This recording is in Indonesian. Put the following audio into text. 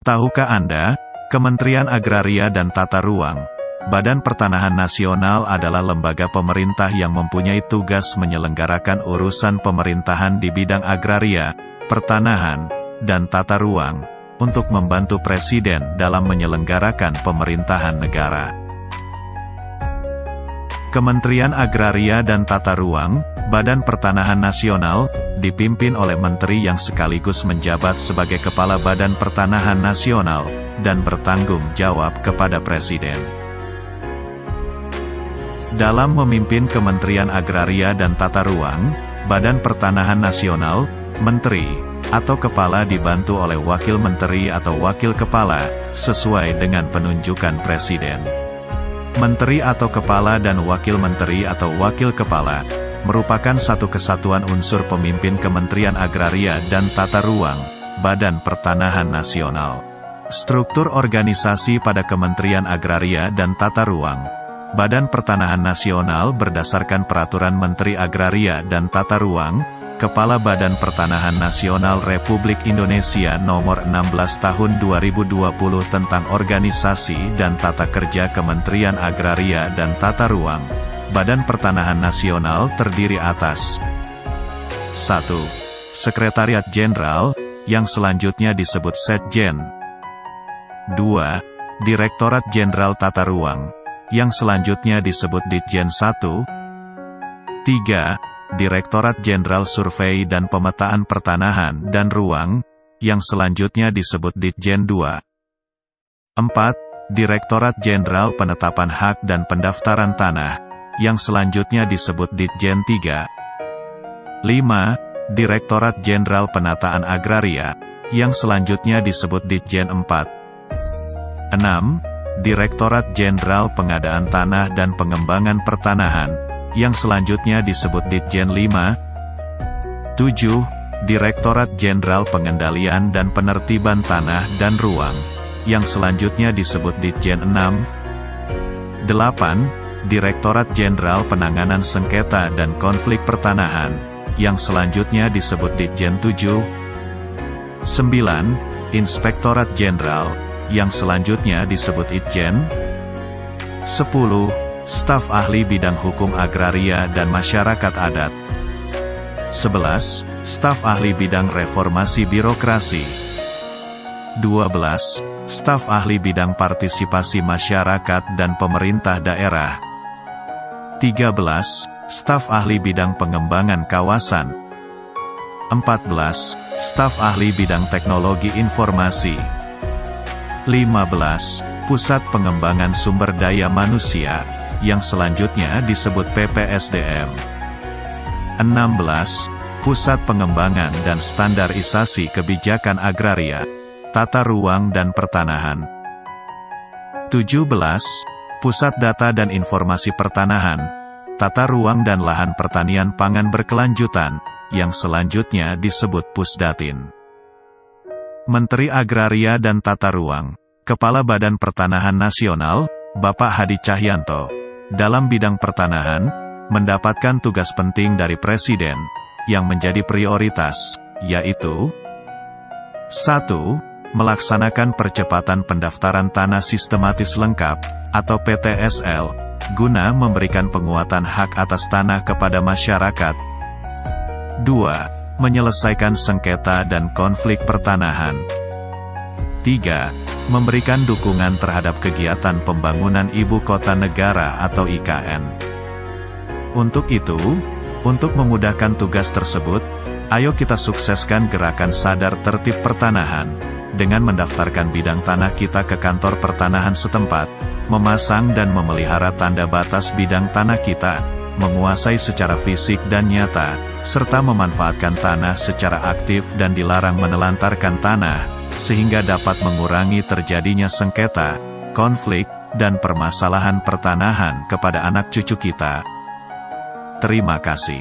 Tahukah Anda, Kementerian Agraria dan Tata Ruang, Badan Pertanahan Nasional adalah lembaga pemerintah yang mempunyai tugas menyelenggarakan urusan pemerintahan di bidang agraria, pertanahan, dan tata ruang, untuk membantu Presiden dalam menyelenggarakan pemerintahan negara. Kementerian Agraria dan Tata Ruang, Badan Pertanahan Nasional, dipimpin oleh Menteri yang sekaligus menjabat sebagai Kepala Badan Pertanahan Nasional, dan bertanggung jawab kepada Presiden. Dalam memimpin Kementerian Agraria dan Tata Ruang, Badan Pertanahan Nasional, Menteri, atau Kepala dibantu oleh Wakil Menteri atau Wakil Kepala, sesuai dengan penunjukan Presiden. Menteri atau Kepala dan Wakil Menteri atau Wakil Kepala, merupakan satu kesatuan unsur pemimpin Kementerian Agraria dan Tata Ruang, Badan Pertanahan Nasional. Struktur organisasi pada Kementerian Agraria dan Tata Ruang, Badan Pertanahan Nasional berdasarkan Peraturan Menteri Agraria dan Tata Ruang, Kepala Badan Pertanahan Nasional Republik Indonesia Nomor 16 Tahun 2020 tentang Organisasi dan Tata Kerja Kementerian Agraria dan Tata Ruang. Badan Pertanahan Nasional terdiri atas 1. Sekretariat Jenderal, yang selanjutnya disebut Setjen. 2. Direktorat Jenderal Tata Ruang, yang selanjutnya disebut Ditjen 1. 3. Direktorat Jenderal Survei dan Pemetaan Pertanahan dan Ruang, yang selanjutnya disebut Ditjen 2. 4. Direktorat Jenderal Penetapan Hak dan Pendaftaran Tanah, yang selanjutnya disebut Ditjen 3. 5. Direktorat Jenderal Penataan Agraria, yang selanjutnya disebut Ditjen 4. 6. Direktorat Jenderal Pengadaan Tanah dan Pengembangan Pertanahan, yang selanjutnya disebut Ditjen 5. 7. Direktorat Jenderal Pengendalian dan Penertiban Tanah dan Ruang, yang selanjutnya disebut Ditjen 6. 8. Direktorat Jenderal Penanganan Sengketa dan Konflik Pertanahan, yang selanjutnya disebut Ditjen 7. 9. Inspektorat Jenderal, yang selanjutnya disebut Itjen. 10. Staf Ahli Bidang Hukum Agraria dan Masyarakat Adat. 11. Staf Ahli Bidang Reformasi Birokrasi. 12. Staf Ahli Bidang Partisipasi Masyarakat dan Pemerintah Daerah. 13. Staf Ahli Bidang Pengembangan Kawasan. 14. Staf Ahli Bidang Teknologi Informasi. 15. Pusat Pengembangan Sumber Daya Manusia, yang selanjutnya disebut PPSDM. 16. Pusat Pengembangan dan Standarisasi Kebijakan Agraria, Tata Ruang dan Pertanahan. 17. Pusat Data dan Informasi Pertanahan, Tata Ruang dan Lahan Pertanian Pangan Berkelanjutan, yang selanjutnya disebut Pusdatin. Menteri Agraria dan Tata Ruang, Kepala Badan Pertanahan Nasional, Bapak Hadi Cahyanto, dalam bidang pertanahan, mendapatkan tugas penting dari Presiden, yang menjadi prioritas, yaitu 1. Melaksanakan percepatan pendaftaran tanah sistematis lengkap, atau PTSL, guna memberikan penguatan hak atas tanah kepada masyarakat. 2. Menyelesaikan sengketa dan konflik pertanahan. 3. Memberikan dukungan terhadap kegiatan pembangunan Ibu Kota Negara atau IKN. Untuk itu, untuk memudahkan tugas tersebut, ayo kita sukseskan gerakan sadar tertib pertanahan, dengan mendaftarkan bidang tanah kita ke kantor pertanahan setempat, memasang dan memelihara tanda batas bidang tanah kita, menguasai secara fisik dan nyata, serta memanfaatkan tanah secara aktif dan dilarang menelantarkan tanah, sehingga dapat mengurangi terjadinya sengketa, konflik, dan permasalahan pertanahan kepada anak cucu kita. Terima kasih.